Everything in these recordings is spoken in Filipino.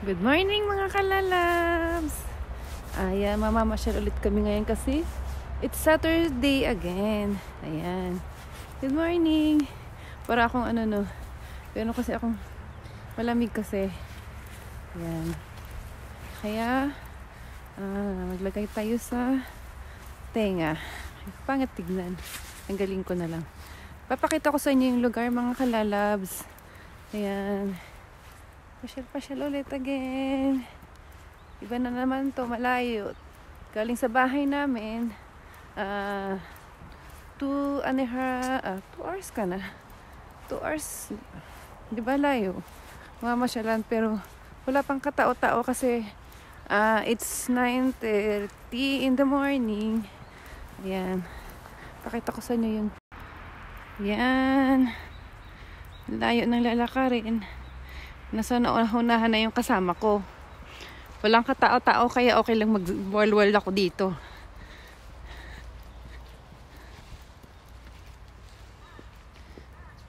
Good morning mga kalalabs! Ayan, mamamasyal ulit kami ngayon kasi it's Saturday again. Ayan. Good morning! Para akong pero kasi akong malamig kasi. Ayan. Kaya, maglagay tayo sa tenga. Pangit tignan. Ang galing ko na lang. Papakita ko sa inyo yung lugar mga kalalabs. Ayan. Pasyal ulit again. Iba na naman to, malayo. Galing sa bahay namin. 2 hours ka na. 2 hours. Di ba layo? Mamasyalan pero wala pang katao-tao kasi it's 9:30 in the morning. Ayan. Pakita ko sa inyo yun. Ayan. Layo ng lalakarin. Nasa naunahan na yung kasama ko. Walang katao-tao kaya okay lang mag-wall-wall ako dito.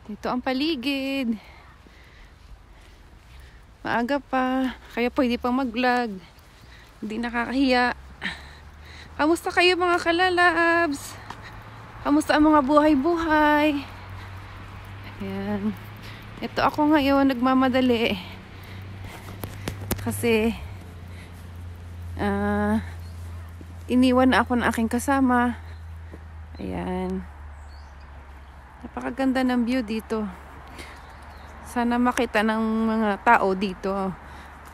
Dito ang paligid. Maaga pa. Kaya pwede pang mag-vlog. Hindi nakakahiya. Kamusta kayo mga kalalabs? Kamusta ang mga buhay-buhay? Ayan. Ito ako ngayon nagmamadali kasi iniwan na ako ng aking kasama. Ayan. Napakaganda ng view dito. Sana makita ng mga tao dito.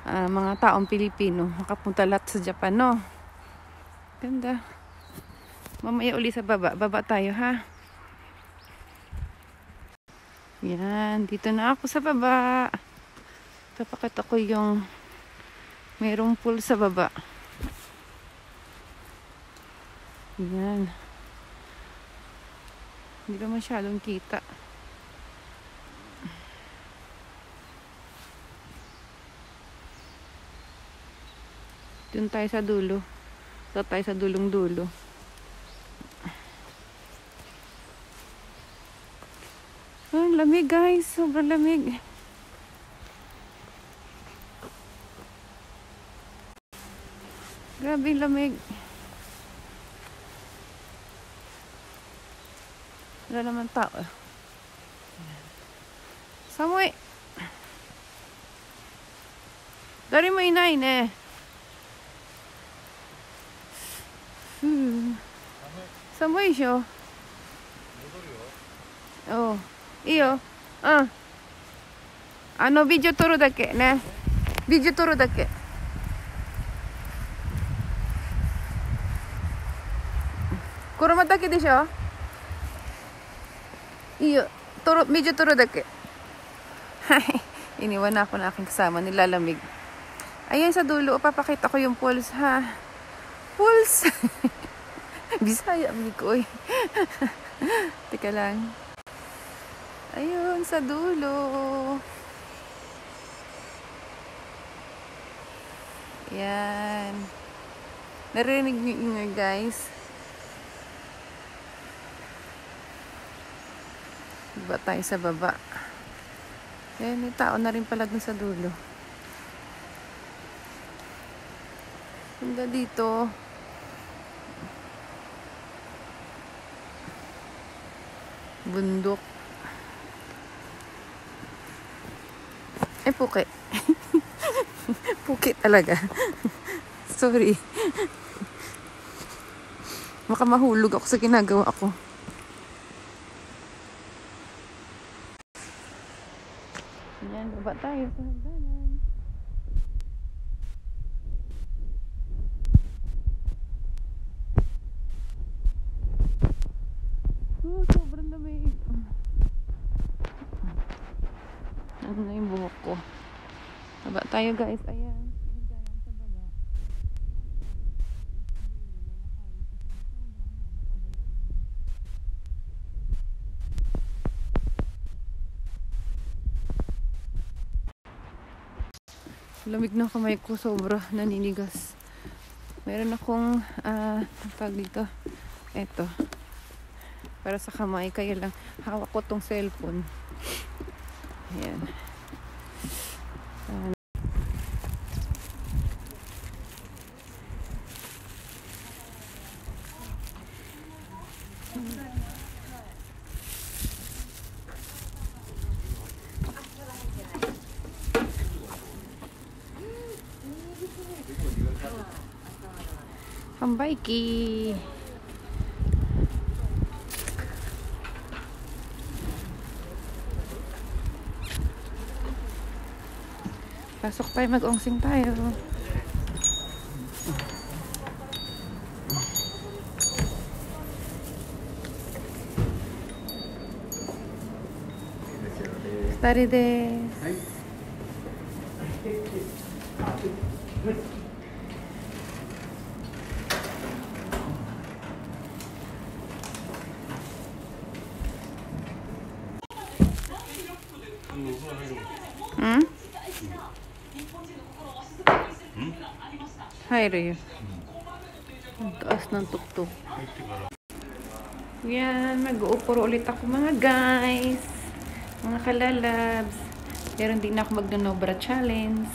Mga taong Pilipino. Makapunta lahat sa Japan, no? Ganda. Mamaya uli sa baba. Baba tayo, ha? Yan, dito na ako sa baba. Papakita ko yung mayroong pool sa baba. Yan. Hindi ba masyadong kita? Doon tayo sa dulo. Doon tayo sa dulong-dulo. Ang lamig guys, sobrang lamig. Grabe lamig. Wala naman tao. Samoy. Dari mo inay ne. Samoy siya. Oh. Iyo. Video 撮るだけね。Video 撮るだけ。車だけでしょ? Iyo. Video 撮るだけ。Iniwan na ako ng aking kasama. Nilalamig. Ayan sa dulo. Papakita ko yung pools ha. Pools. Bisaya ko eh. Teka lang. Ayun, sa dulo. Yan. Narinig niyo yun, guys. Diba tayo sa baba? Ayan, may tao na rin pala dun sa dulo. Hanggang dito. Bundok. Puke. Puke talaga. Sorry. Baka mahulog ako sa ginagawa ko. Ayan, baba tayo sa hagdanan. Sobrang lamig. Ano na yung buhok ko. Baba tayo guys. Ayan. Hagdanan sa baba. Lamig na kamay ko. Sobra. Naninigas. Meron akong tag dito. Eto. Para sa kamay. Kaya lang hawak ko tong cellphone. Ayan. Pambaiki. Pasok tayo, mag-ongsing tayo. Stari desu. Hayro. Ang taas ng tuktok. Yan, mag-uupuro ulit ako mga guys. Mga kalalabs. Pero hindi na ako mag-nobra challenge.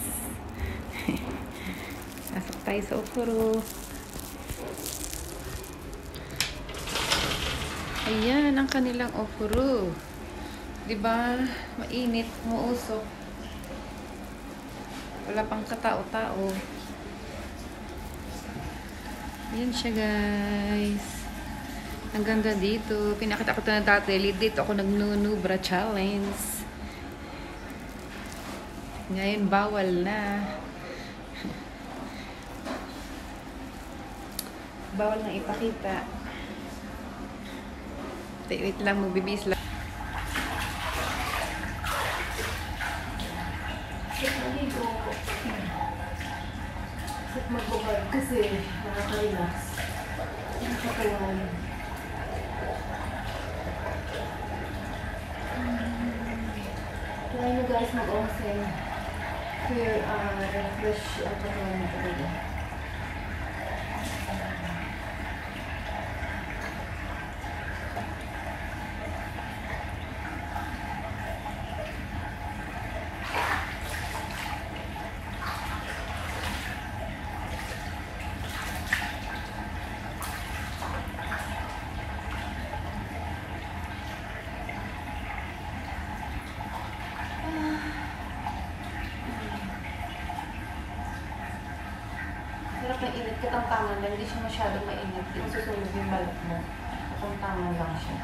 Pasok tayo sa upuro. Ayan ang kanilang upuro. Diba? Mainit, umuusok. Wala pang katao-tao. Yan siya guys. Ang ganda dito. Pinakita ko ito na dati. Dito ako nag-nubra challenge. Ngayon bawal na. Bawal na ipakita. Wait lang, magbibis lang. Magbubad kasi nakaka-relax. Nakaka-relax. Try nyo guys mag-onsen. Clear, refresh ang katawan na talaga. Sarap ng init, katamtaman lang, hindi siya masyadong mainit. Hindi susunog yung balat mo. Katamtaman lang siya.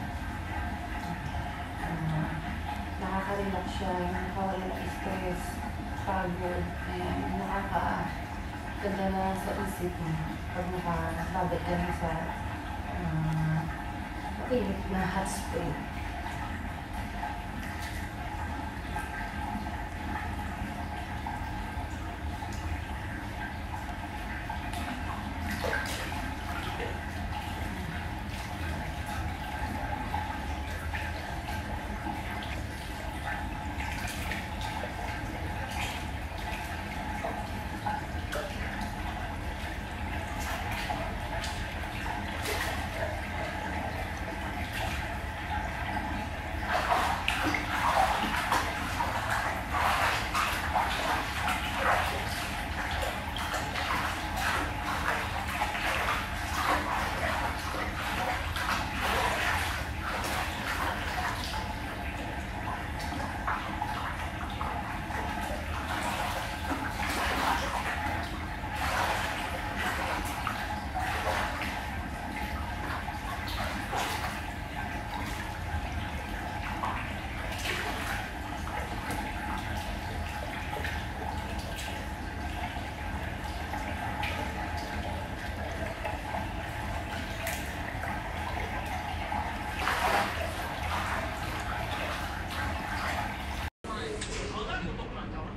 Nakaka-relax siya, nakawala ng stress, pagod, nakaka-ganda na sa isip mo. Pag nakababit ka na sa mainit na hot spring.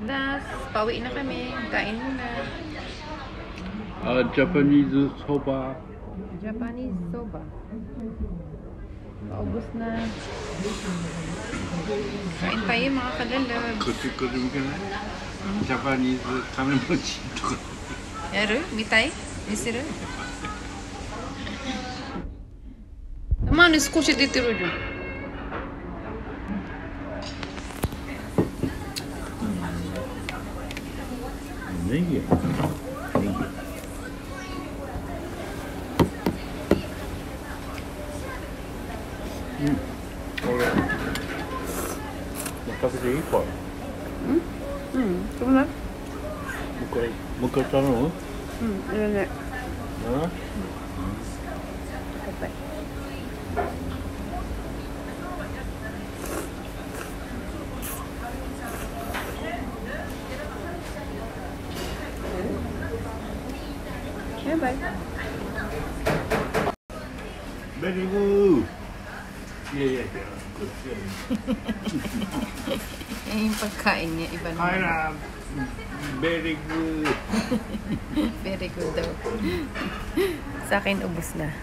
Das, pauwi na kami. Kain muna. Japanese soba. Japanese soba. Paubos na. Kain tayo mga kadalab. Japanese kamemochiとか。やる？見たい？見せる？まあね、少し出てるじゃん。ネギや。これ。食べていいこれ。そうだ。もう一回頼む？いらない。Huh? Bye-bye. Bye-bye. Very good. Yeah, yeah, yeah. Good. Yung pagkain niya, iba naman. Hi, Ram. Very good. Very good daw. Sa akin, ubos na.